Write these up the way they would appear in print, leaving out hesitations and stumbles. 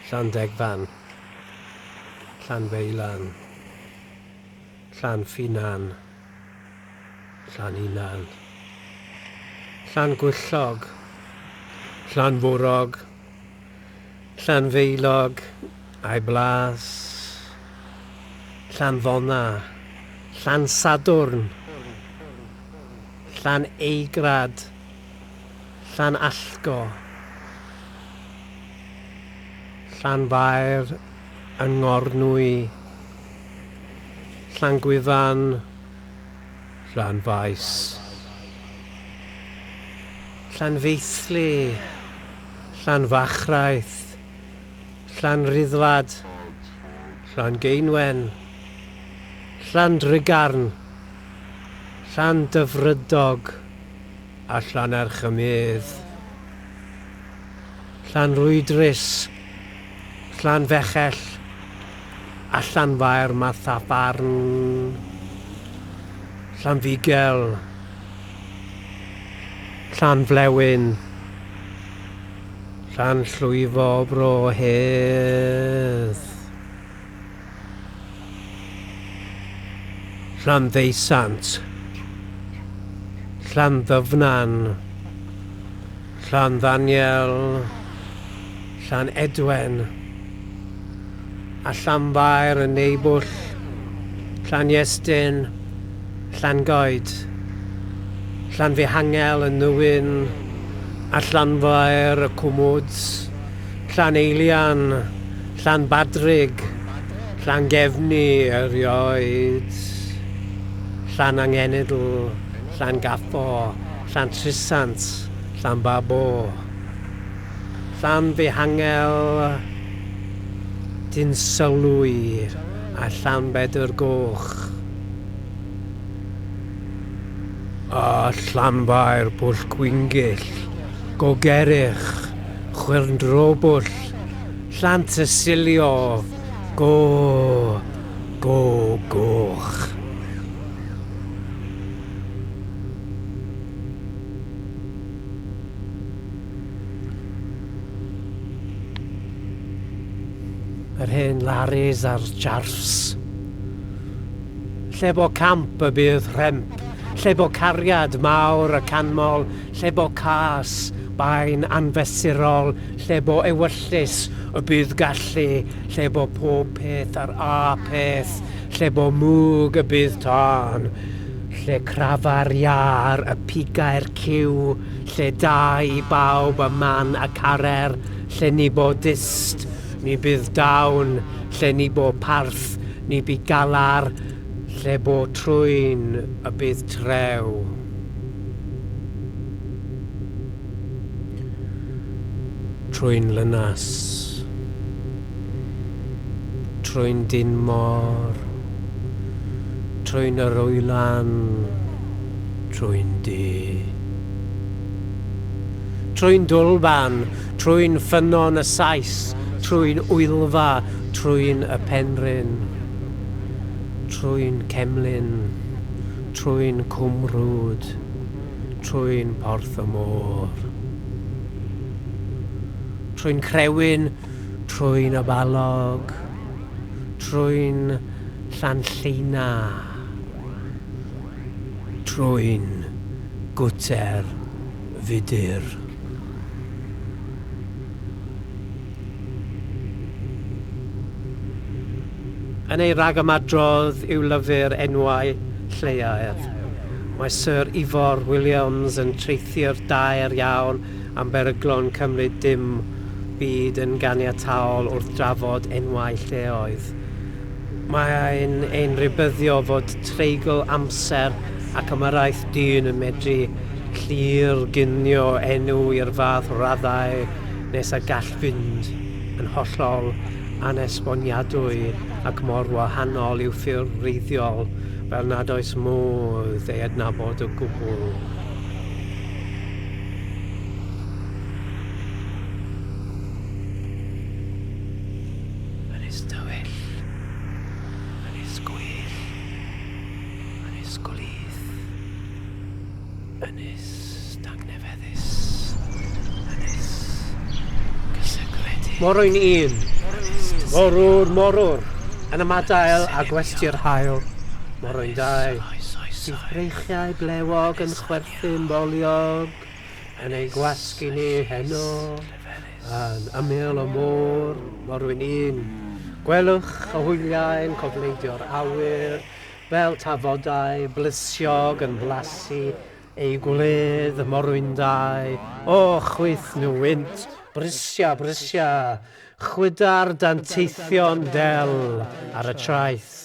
Llandegfan, Llanfeilan, Llanffinan, Llanynan, Llangwyllog, Llanfwrog, Llanfeilog, a'i blas, Llanfona, Llansadwrn, Llaneigrad, Llanallgo, Llanfair, yng Ngornwy, Llangwyfan, Llanfaes, Llanfeithlu, Llanfachraeth, Llanryddfad, Llangeinwen, Llandrygarn, Llandyfrydog a Llanerchymudd, Llanrwydrys, Llanfechell a Llanfair Mathafarn, Llanfugel, Llanflewyn, Llanllwyfo Brohedd, Llanddeisant, Llanddyfnan, Llanddaniel, Llanedwen, a Llanfair y Neibwll, Llaniestyn, Llangoed, Llanfihangel y Nywyn, a Llanfair y Cwmwds, Llaneilian, Llanbadrig, Llangefni erioed, Llanangenidl, Llangaffo, Llantrisant, Llanbabo, Llanfihangel, Dinsylwy a Llanbedr Goch. A Llanfair Bwll Gwyngyll, Gogerych, Chwyrndrobwll, Llantysilio, Goch. Yr hen laris a'r jarfs. Lle bo camp y bydd rhemp, lle bo cariad mawr y canmol, lle bo cas, bain anfesurol, lle bo ewyllus y bydd gallu, lle bo pob peth ar a peth, lle bo mwg y bydd tân, lle crafar iar y pigair ciw, lle da i bawb y man a carer, lle ni bo dist, ni bydd dawn, lle ni bo parth, ni bu galar, lle bo trwyn y bydd trew. Trwyn Lynas, trwyn Dinmor, trwyn yr Wylan, trwyn di. Trwyn Dwlban, trwyn Ffynnon y Sais, trwyn Wylfa, trwyn y Penrhyn, trwyn Cemlyn, trwyn Cwmrwd, trwyn Porth y Môr, trwyn Crewyn, trwyn y Balog, trwyn Llanlleina, trwyn Gwter Fudur. Yn ei ragamadrodd yw lyfr enwau lleiaf. Mae Sir Ifor Williams yn treithio'r daer iawn am beryglon cymryd dim byd yn ganiataol wrth drafod enwau lleoedd. Mae'n ein rybyddio fod treigl amser ac ymaraeth dyn yn medru clir ginio enw i'r fath raddau nes a gall fynd yn hollol anesboniadwy ac mor wahanol i'w ffurfreiddiol fel nad oes modd ei adnabod o gwbl. Ynys Dywyll, Ynys Gwyll, Ynys Gwlydd, Ynys Dagnefeddus, Ynys Cysygredig. Morwyn un. Morwr, yn ymadael a gwesty'r hael. Morwyn dau, sydd breichiau blewog yn chwerthu'n boliog, yn ei gwasgu ni heno, yn ymyl y môr, morwyn un. Gwelwch y hwyliau'n cofleidio'r awyr, fel tafodau blysiog yn blasu, ei gwledd morwyn dau. O, chwyth nhw wynt, brysia, chwydar dan teithion del ar y traeth.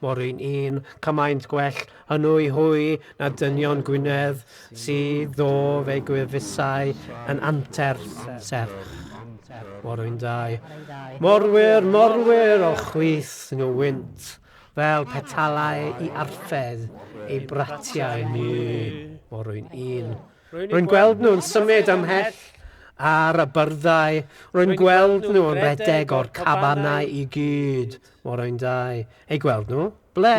Morwyn un, cymaint gwell hynwy hwy na dynion Gwynedd, sydd ddo fe gwefusau yn anterth serch. Morwyn dau, morwyr o chwyth nhw wynt, fel petalau i arffedd ei bratiau ni. Morwyn un. Rwy'n gweld nhw'n symud ymhell ar y byrddau. Rwy'n gweld nhw'n redeg o'r cabanau i gyd. Morwyn dau. Ei gweld nhw? Ble?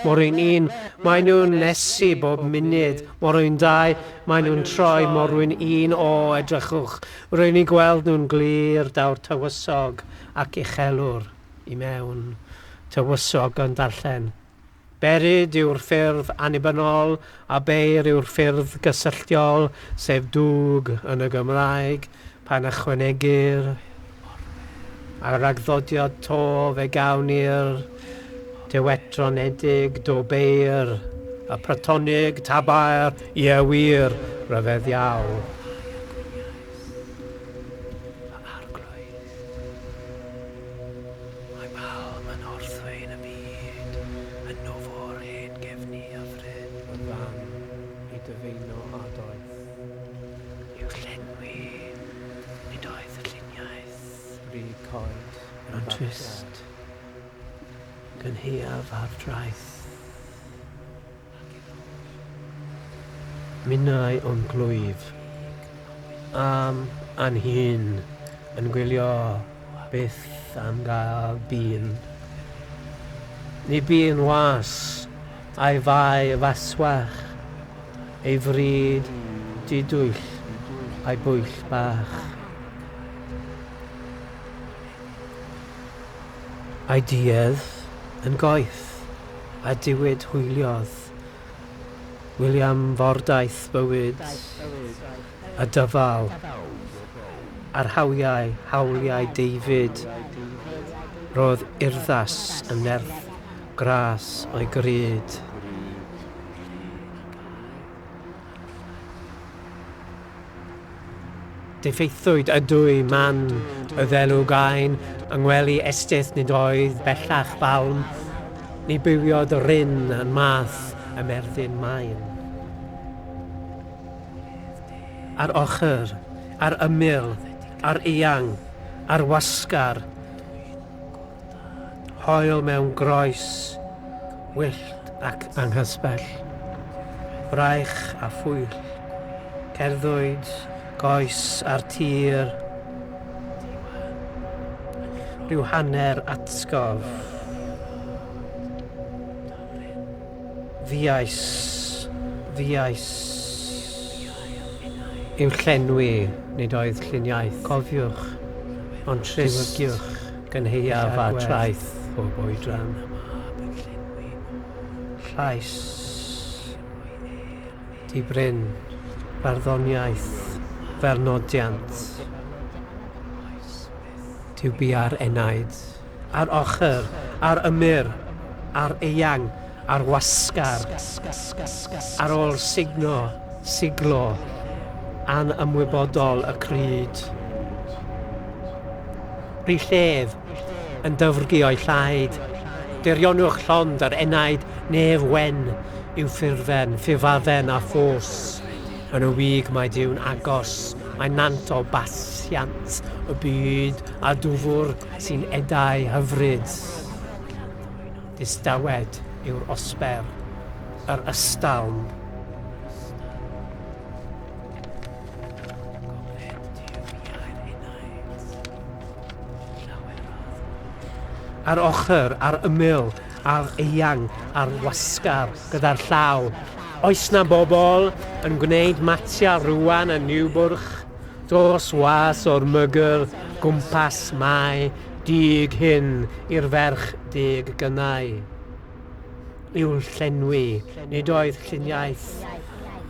Morwyn un. Mae nhw'n nesu bob munud. Morwyn dau. Mae nhw'n troi. Morwyn un. O, edrychwch. Rwy'n ei gweld nhw'n glir daw'r tywysog ac uchelwr i mewn. Tywysog yn darllen. Berid yw'r ffyrdd annibynnol a beir yw'r ffyrdd gysylltiol, sef dwg yn y Gymraeg, pan ychwanegir a ragddodiad to fe gawnir, diwetronedig do beir, a pratonig tabair i wir ryfedd iawn. Trist, gynhiaf ar draeth. Minnau o'n glwyf, am anhyn, yn gwylio byth am gael byn. Ni byn was, a'i fai faswach, ei fryd didwyll, a'i bwyll bach. A'i diedd yn goeth, a diwyd hwyliodd. William fordaeth bywyd, a dyfal, a'r hawliau David, roedd urddas yn nerth gras o'i gryd. Diffeithwyd y dwy man y ddelw gain yng ngwely estyth nid oedd bellach balm, ni bywiodd y ryn yn math y merdyn maen. Ar ochr, ar ymyl, ar eang, ar wasgar, hoel mewn groes, wyllt ac anghysbell, braich a phwyll, cerddwyd, goes ar tir, rhyw hanner atgof. Ddiais yw llenwi, nid oedd lluniaeth. Cofiwch, ond triwygiwch, gynheuaf a traeth o boedran. Llais, dibryn, barddoniaeth, fernodiant. Tiw bu ar enaid, ar ochr, ar ymyr, ar eang, ar wasgar, ar ôl siglo, an ymwybodol y cryd. Rhy llef yn dyfrgu o'i llaid, dirionwch llond ar enaid nef wen i'w ffurfafen a ffos. Yn y wig mae Duw'n agos, mae nant o basiant y byd a dwfwr sy'n edau hyfryd. Distawed yw'r osber, yr ystalm. Ar ochr, ar ymyl, ar eang, ar wasgar, gyda'r llaw. Oes na bobl yn gwneud matia rwan yn Niwbwrch, dos was o'r mygyr, gwmpas mai, Dig hyn i'r ferch dig gynnau. Yw'r llenwi, nid oedd lluniaeth,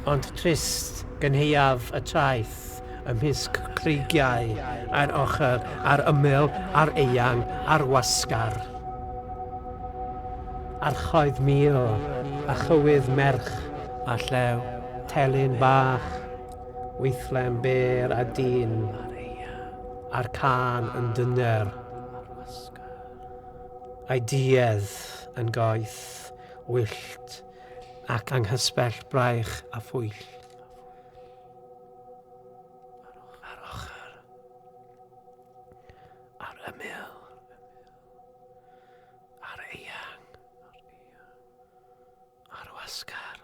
ond trist gynheuaf y traeth, ymysg creigiau, a'r ochr, a'r ymyl, a'r eang, a'r wasgar. Archoedd mil, a chywydd merch, a llew, telyn bach, weithlem ber a dyn, a'r can yn dyner, a'i duedd yn goeth, wyllt ac anghysbell braich a phwyll. Ar ochr, ar ymyl, ar eang, ar wasgar.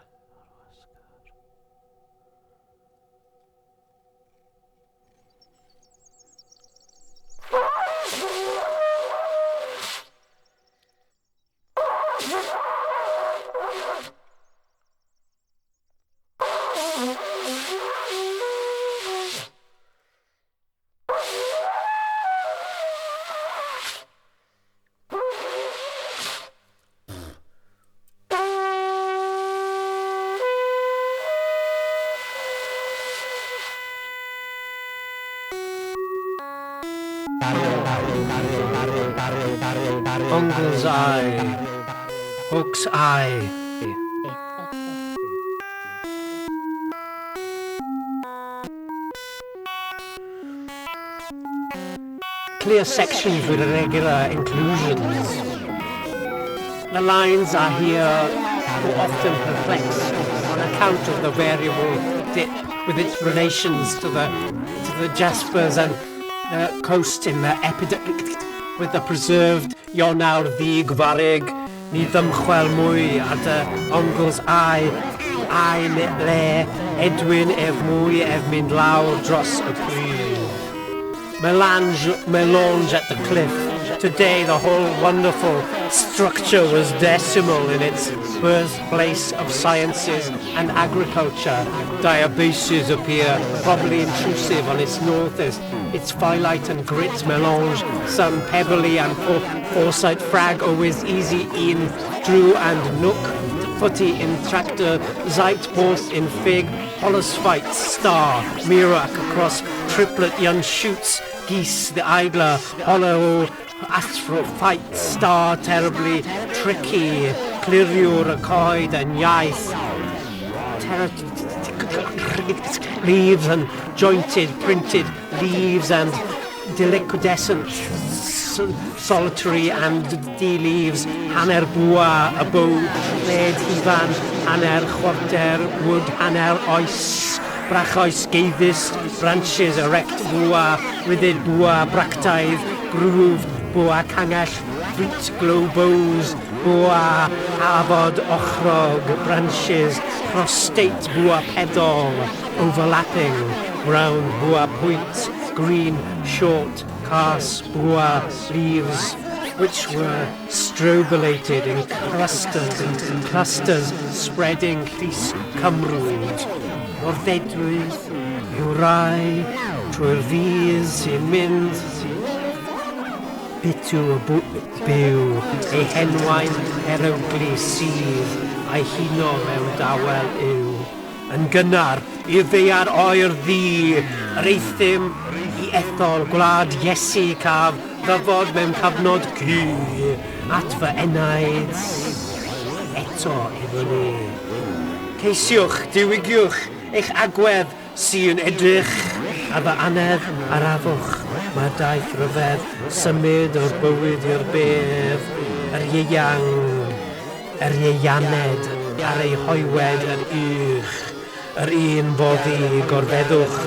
Uncle's eye, Hook's eye. Clear sections with irregular inclusions. The lines are here often perplexed on account of the variable dip with its relations to the jaspers and the coast in the with the preserved Ionawr ddig farig, ni ddymchwel mwy ar dy ongls ai le, Edwin ef mwy ef mynd lawr dros y pryd. Melange at the cliff. Today the whole wonderful structure was decimal in its birthplace of sciences and agriculture. Diabases appear, probably intrusive on its northeast. Its phyllite and grit melange, some pebbly and foresight frag always easy in drew and nook, footy in tractor, zeit post in fig, holosphite star, mirror across triplet young shoots, geese the idler, hollow astrophyte star terribly tricky, cliriwr y coed and iaith, leaves and jointed, printed leaves and deliquescent, solitary and de-leaves, hanner bwa, a bow, led hifan, hanner chwarter, wood, hanner oes, brachoes geiddus, branches erect bwa, ryddid bwa, bractaidd, groove, bwa cangell, fruit glow bows, bwa, afod ochrog, branches, prostate bwa pedal, overlapping, round bwa point, green, short, cast bwa leaves, which were strobulated in clusters spreading llys cymrwyd. Wrthedrwydd, yw rai, trwy'r fydd sy'n mynd, bitw byw, ei henwain eryglu sydd, a'i huno mewn dawel yw. Yn gynnar, i'r ddeiar oer ddi, yr eithym i ethol gwlad Iesu caf, ddyfod mewn cyfnod cy, at fy enaid, eto efo ni. Ceisiwch, diwygiwch, eich agwedd sy'n edrych ar fy anedd ar afwch. Mae daeth rhyfedd symud o'r bywyd i'r bedd, yr ieuang, yr ieuaned, ar ei hoiwed yr uwch, yr un boddi gorfeddwch,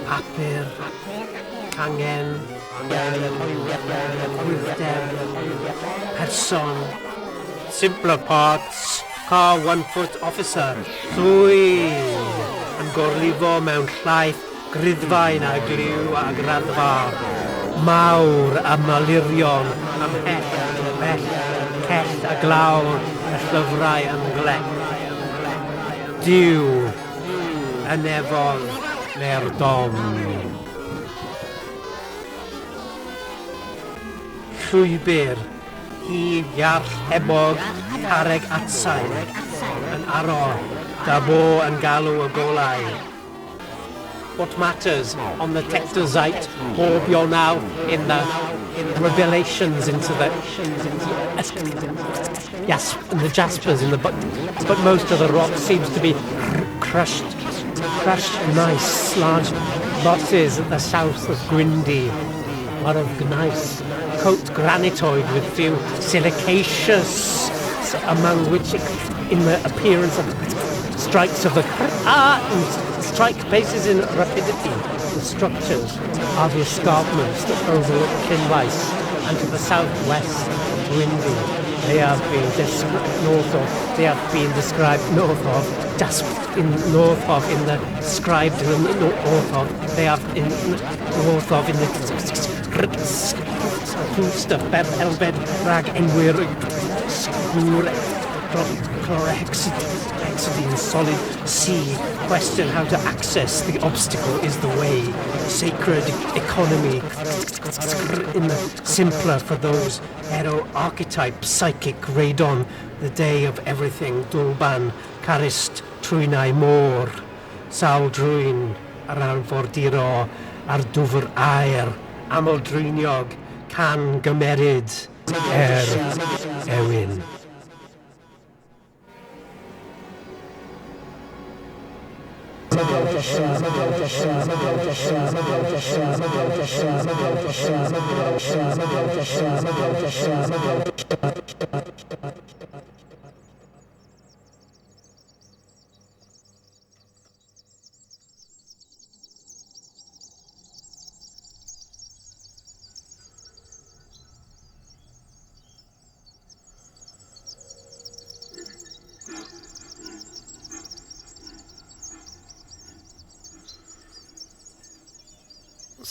papur, cangen, gwyfder, person, simpler parts, car 1-foot officer, llwy, yn gorlifo mewn llaeth, gryddfaen a gliw a graddfa, mawr a malurion, ymhell, cell a glawr, y llyfrau yn glec. Diw, y nefodd, neu'r dom. llwybr, hyd iar hebog, carreg atsain, yn aro, da bo yn galw y golau. What matters on the tectosite, bob you're now in the revelations into the yes, and the jaspers in the but most of the rock seems to be crushed nice large bosses at the south of Grindy. A lot of nice coat granitoid with few silicaceous, among which in the appearance of strikes of the strike places in rapidity the structures are the escarpments that overlook Llyn and to the southwest of Grindy. They have been described north of in the scribed north of they have in north of in the Hwster Elbed Rag Enwyr Sgwr Chlorhexidine solid sea. Question how to access the obstacle is the way. Sacred economy in the simpler for those archetype psychic radon. The day of everything Dulban Carist Trwynau Môr Sawl Drwyn Aran Fordiro ar dwfr aer Aml Drwyniog Can Gymerid Ewyn.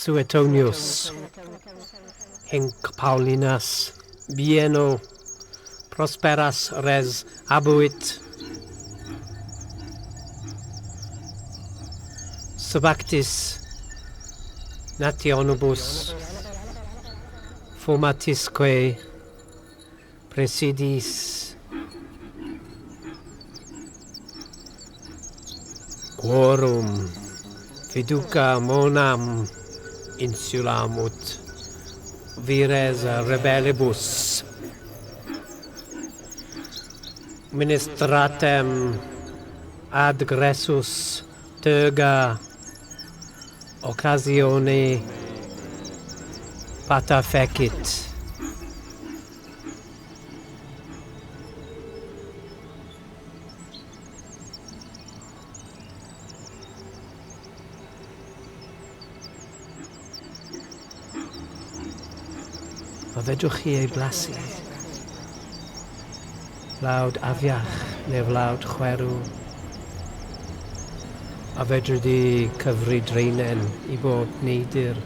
Suetonius, Hinc Paulinas, Bieno, Prosperas res abuit, Subactis, Nationibus, Formatisque, Presidis, Quorum, Fiducia monam, Insulam ut vires rebellibus ministratem ad gressus terga occasione pata fecit. A fedrwch chi ei blasu. Flawd afiach neu flawd chwerw. A fedrw di cyfri dreinen I bob neidr.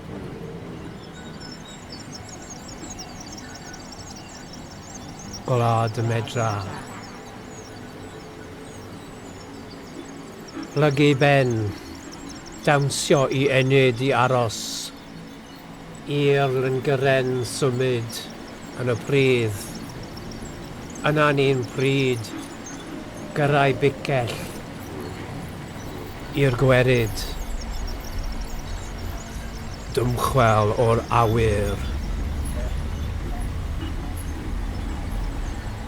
Golad y medra. Lygu ben. Dawnsio I enid I aros. I'r yn gyren symud yn y pridd. Yna ni'n pryd gyrau bicell i'r gwerid. Dymchwel o'r awyr.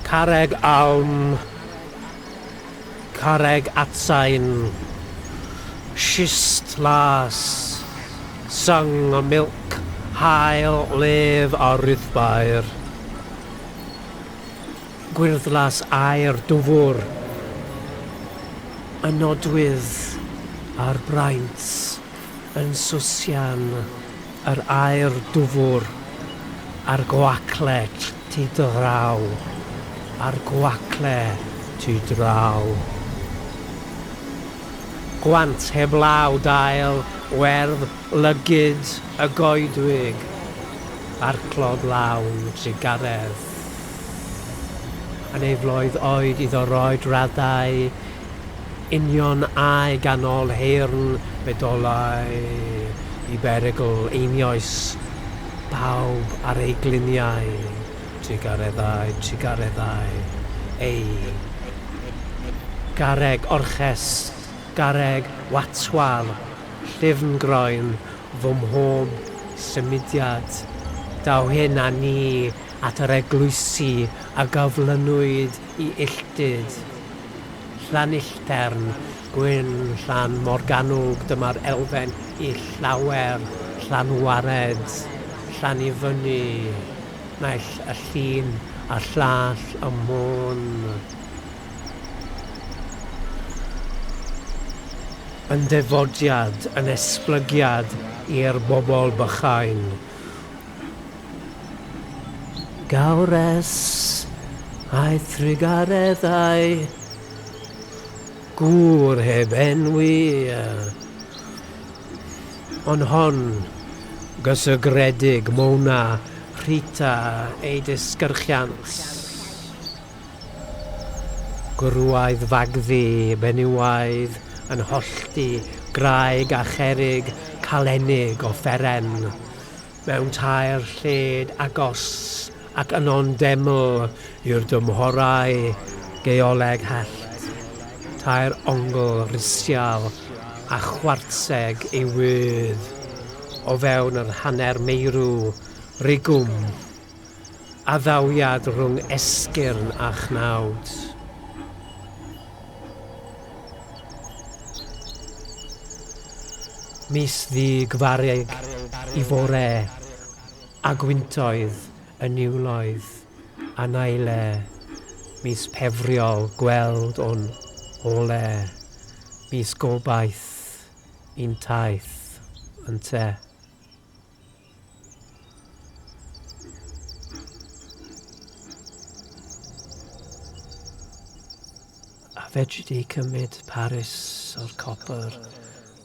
Carreg awn, carreg atsain, schist las, sung a milk, hael, lef a rythbair. Gwyrddlas air dwfwr. Y nodwydd a'r braint yn swsian yr air dwfwr a'r gwacle tu draw. A'r gwacle tu draw. Gwant heblaw dail, werdd, lygyd, y goedwig, a'r clod lawn sigaredd. Yn eifloedd oed iddo roed raddau, union ai ganol heirn fedolau I berygl Ynys, Pawb ar ei gliniau, tigareddau, ei. Garreg orches, garreg watwal, llyfn groen, fy mhob symudiad. Daw hyn a ni at yr eglwysi a gyflynwyd i illtyd. Llan illtern, gwyn llan morganwg, dyma'r elfen i llawer, llan wared, llan i fyny, naill y llun a llall y môn. Yn defodiad, yn esblygiad i'r bobl bychain. Gawres a'i thrigareddau, gŵr heb enwi, ond hon gysygredig mwna rhita ei disgyrchiant. Gwrwaidd fagddi beniwaidd yn hollti graig a cherig calenig o fferen, mewn tair lled agos ac yn ondeml i'r dymhorau geoleg hellt, tair ongl risial a chwartseg ei wydd, o fewn yr hanner meirw, rigwm, addawiad rhwng esgyrn a chnawd. Mis ddi gfareg i fore a gwyntoedd y niwloedd a naile, mis pefriol gweld o'n ole, mis gobaith un taith yn te. A fedri di cymryd Paris o'r copr,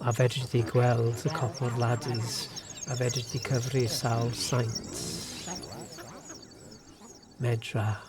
a fedri di gweld y copr ladys, a fedri di cyfri sawl saint. Medra.